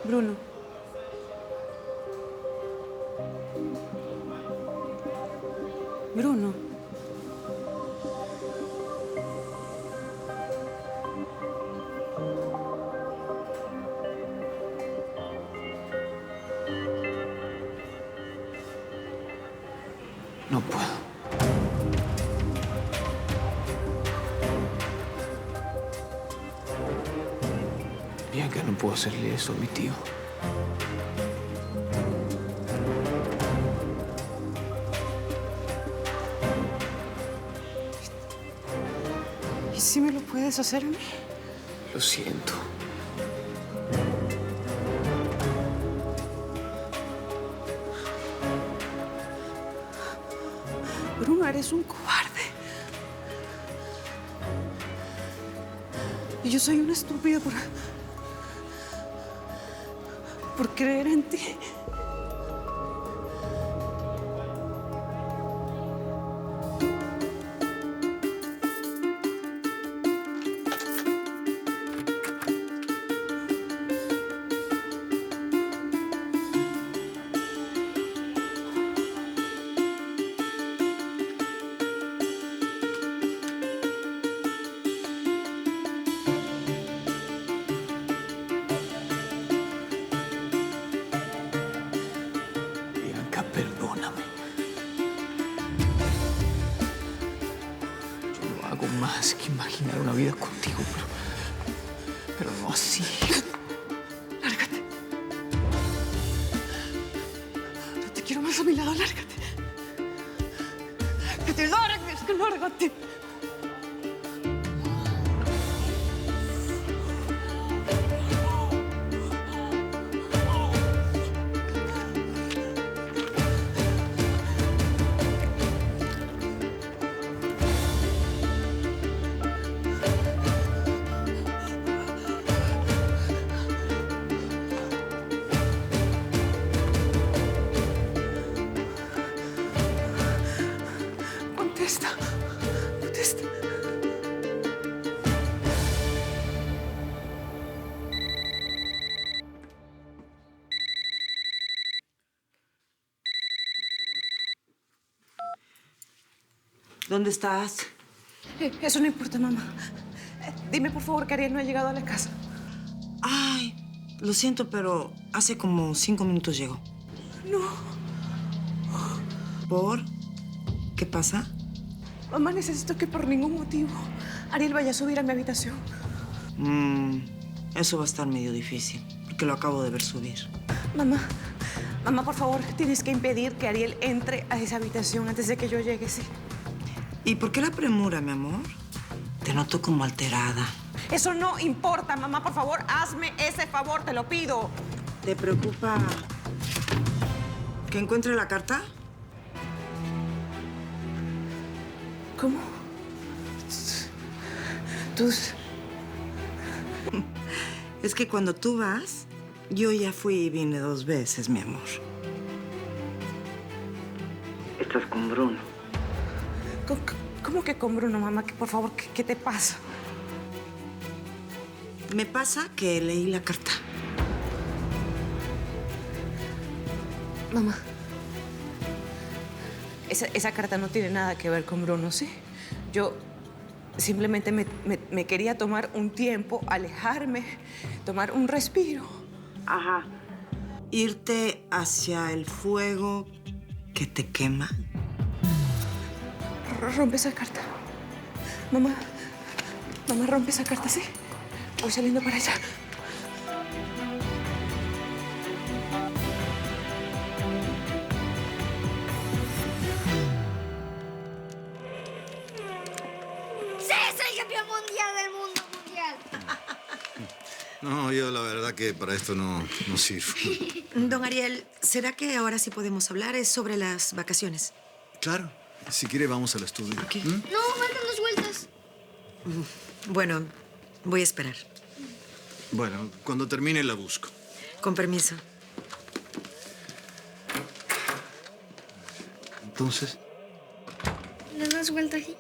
Bruno. Bruno. No puedo. Bianca, no puedo hacerle eso a mi tío. ¿Y si me lo puedes hacer a mí? Lo siento. Bruno, eres un cobarde. Y yo soy una estúpida por creer en ti. Bianca, perdóname. Yo no hago más que imaginar una vida contigo, pero no así. Lárgate. No te quiero más a mi lado, lárgate. Que te largues, que lárgate. Contesta. Contesta. ¿Dónde estás? Eso no importa, mamá. Dime, por favor, que Ariel no ha llegado a la casa. Ay, lo siento, pero hace como 5 minutos llegó. No. ¿Por? ¿Qué pasa? Mamá, necesito que por ningún motivo Ariel vaya a subir a mi habitación. Eso va a estar medio difícil, porque lo acabo de ver subir. Mamá, por favor, tienes que impedir que Ariel entre a esa habitación antes de que yo llegue, ¿sí? ¿Y por qué la premura, mi amor? Te noto como alterada. Eso no importa, mamá. Por favor, hazme ese favor, te lo pido. ¿Te preocupa que encuentre la carta? ¿Cómo? Tú... Es que cuando tú vas, yo ya fui y vine 2 veces, mi amor. Estás con Bruno. ¿Cómo que con Bruno, mamá? Que, por favor, ¿qué te pasa? Me pasa que leí la carta. Mamá, esa carta no tiene nada que ver con Bruno, ¿sí? Yo simplemente me quería tomar un tiempo, alejarme, tomar un respiro. Ajá. Irte hacia el fuego que te quema. Rompe esa carta. Mamá, rompe esa carta, ¿sí? Voy saliendo para allá. ¡Sí, soy campeón mundial del mundo mundial! No, yo la verdad que para esto no sirvo. Don Ariel, ¿será que ahora sí podemos hablar? Es sobre las vacaciones. Claro, si quiere vamos al estudio. No, faltan 2 vueltas. Bueno, voy a esperar. Bueno, cuando termine la busco. Con permiso. Entonces, ¿Le das vuelta aquí?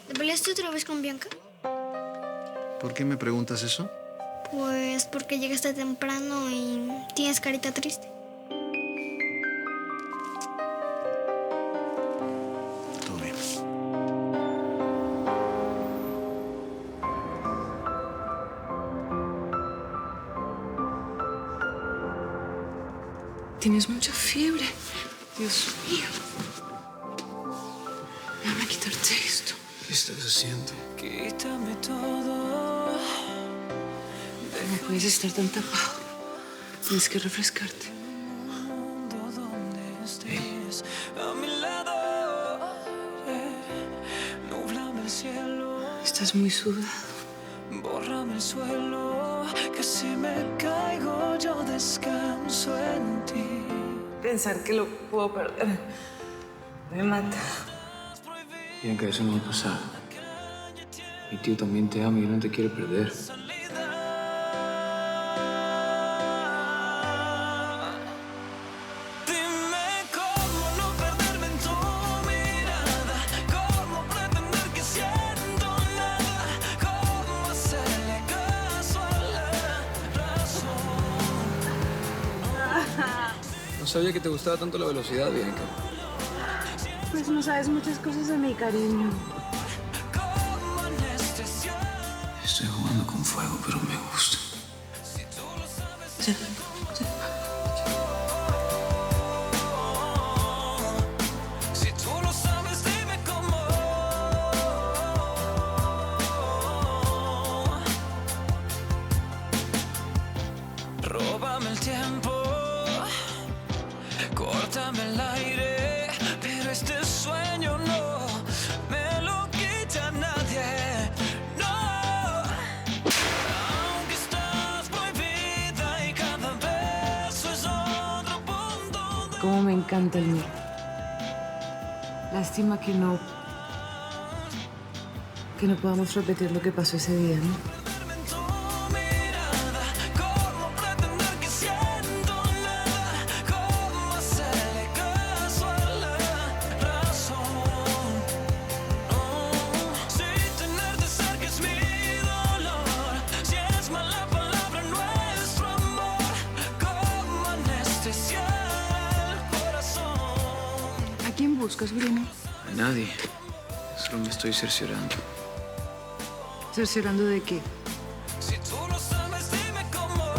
¿Te peleaste otra vez con Bianca? ¿Por qué me preguntas eso? Pues porque llegaste temprano y tienes carita triste. Todo bien. Tienes mucha fiebre. Dios mío. Déjame quitarte esto. ¿Qué estás haciendo? Quítame todo. No puedes estar tan tapado. Tienes que refrescarte. Donde estés a mi lado. Núblame el cielo. Estás muy sudado. Bórrame el suelo. Que si me caigo yo descanso en ti. Pensar que lo puedo perder me mata. Bianca, eso no va a pasar. Mi tío también te ama y no te quiere perder. Dime cómo no perderme en tu mirada. Cómo pretender que siento nada. Cómo hacerle caso a la razón. No sabía que te gustaba tanto la velocidad, Bianca. Pues no sabes muchas cosas de mi cariño. Cómo anestesiar. Estoy jugando con fuego, pero me gusta. Si tú lo sabes, dime cómo. Róbame el tiempo, córtame el aire, pero este sueño no me lo quita nadie. No, aunque estás prohibida y cada beso es otro punto de... Cómo me encanta el mío. Lástima que no podamos repetir lo que pasó ese día, ¿no? En tu mirada, cómo pretender que siento nada, cómo hacerle caso a la razón. Si tenerte cerca es mi dolor, si es mala palabra nuestro amor, cómo anestesiar el corazón. ¿A quién buscas, Bruno? A nadie. Solo me estoy cerciorando. ¿Cerciorando de qué? Si tú lo sabes, dime cómo.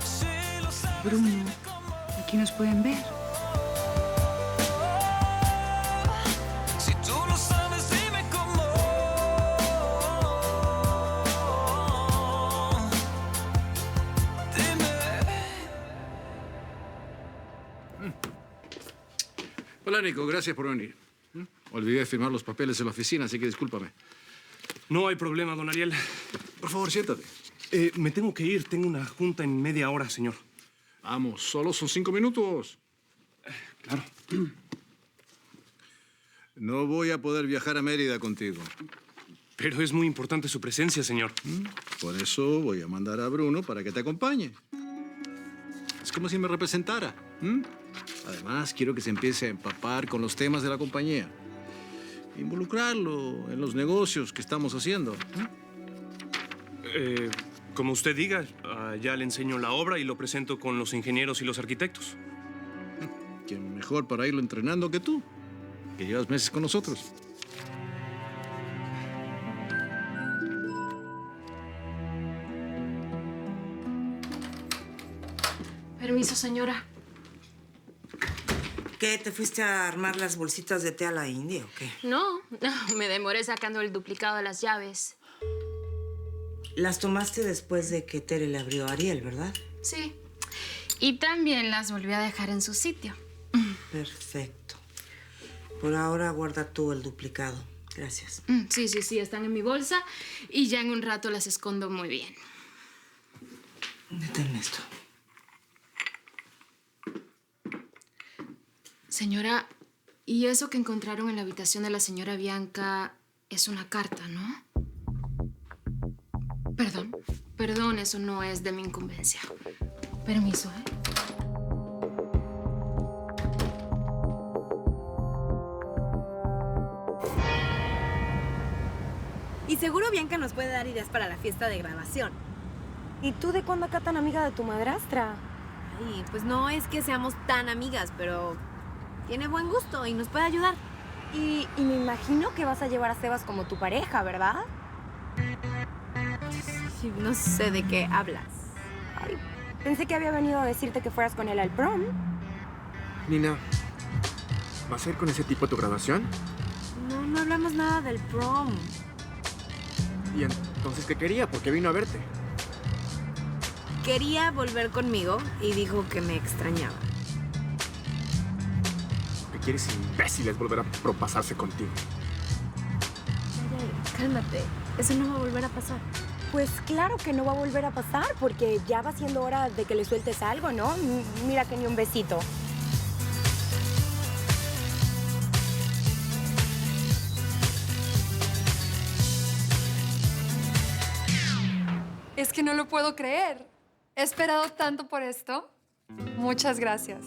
Si lo sabes, Bruno, aquí nos pueden ver. si tú lo sabes, dime cómo. Dime. Hola, Nico. Gracias por venir. Olvidé firmar los papeles en la oficina, así que discúlpame. No hay problema, don Ariel. Por favor, siéntate. Me tengo que ir. Tengo una junta en media hora, señor. Vamos, solo son 5 minutos. Claro. No voy a poder viajar a Mérida contigo. Pero es muy importante su presencia, señor. Por eso voy a mandar a Bruno para que te acompañe. Es como si me representara. Además, quiero que se empiece a empapar con los temas de la compañía. Involucrarlo en los negocios que estamos haciendo. Como usted diga, ya le enseño la obra y lo presento con los ingenieros y los arquitectos. ¿Quién mejor para irlo entrenando que tú? Que llevas meses con nosotros. Permiso, señora. ¿Qué? ¿Te fuiste a armar las bolsitas de té a la India o qué? No, me demoré sacando el duplicado de las llaves. Las tomaste después de que Tere le abrió a Ariel, ¿verdad? Sí. Y también las volví a dejar en su sitio. Perfecto. Por ahora guarda tú el duplicado. Gracias. Sí, están en mi bolsa y ya en un rato las escondo muy bien. Detén esto. Señora, ¿y eso que encontraron en la habitación de la señora Bianca es una carta, no? Perdón, eso no es de mi incumbencia. Permiso, ¿eh? seguro Bianca nos puede dar ideas para la fiesta de graduación. ¿Y tú de cuándo acá tan amiga de tu madrastra? Ay, pues no es que seamos tan amigas, pero tiene buen gusto y nos puede ayudar. Y me imagino que vas a llevar a Sebas como tu pareja, ¿verdad? Sí, no sé de qué hablas. Ay, pensé que había venido a decirte que fueras con él al prom. Nina, ¿vas a ir con ese tipo a tu graduación? No hablamos nada del prom. ¿Y entonces qué quería? ¿Por qué vino a verte? Quería volver conmigo y dijo que me extrañaba. Lo que quieres, imbécil, es volver a propasarse contigo. Ay, cálmate. Eso no va a volver a pasar. Pues claro que no va a volver a pasar, porque ya va siendo hora de que le sueltes algo, ¿no? Mira que ni un besito. Es que no lo puedo creer. He esperado tanto por esto. Muchas gracias.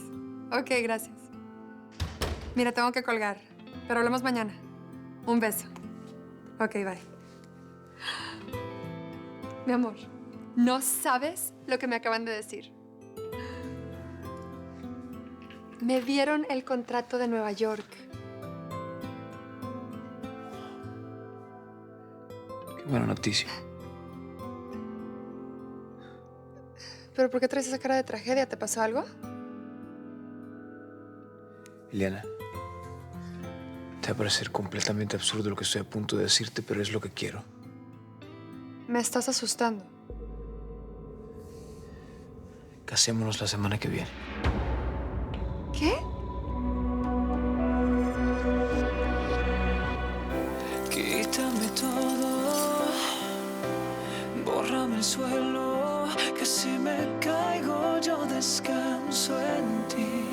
Ok, gracias. Mira, tengo que colgar, pero hablamos mañana. Un beso. Ok, bye. Mi amor, no sabes lo que me acaban de decir. Me dieron el contrato de Nueva York. Qué buena noticia. ¿Pero por qué traes esa cara de tragedia? ¿Te pasó algo? Ileana, te va a parecer completamente absurdo lo que estoy a punto de decirte, pero es lo que quiero. Me estás asustando. Casémonos la semana que viene. ¿Qué? Quítame todo, bórrame el suelo, que si me caigo yo descanso en ti.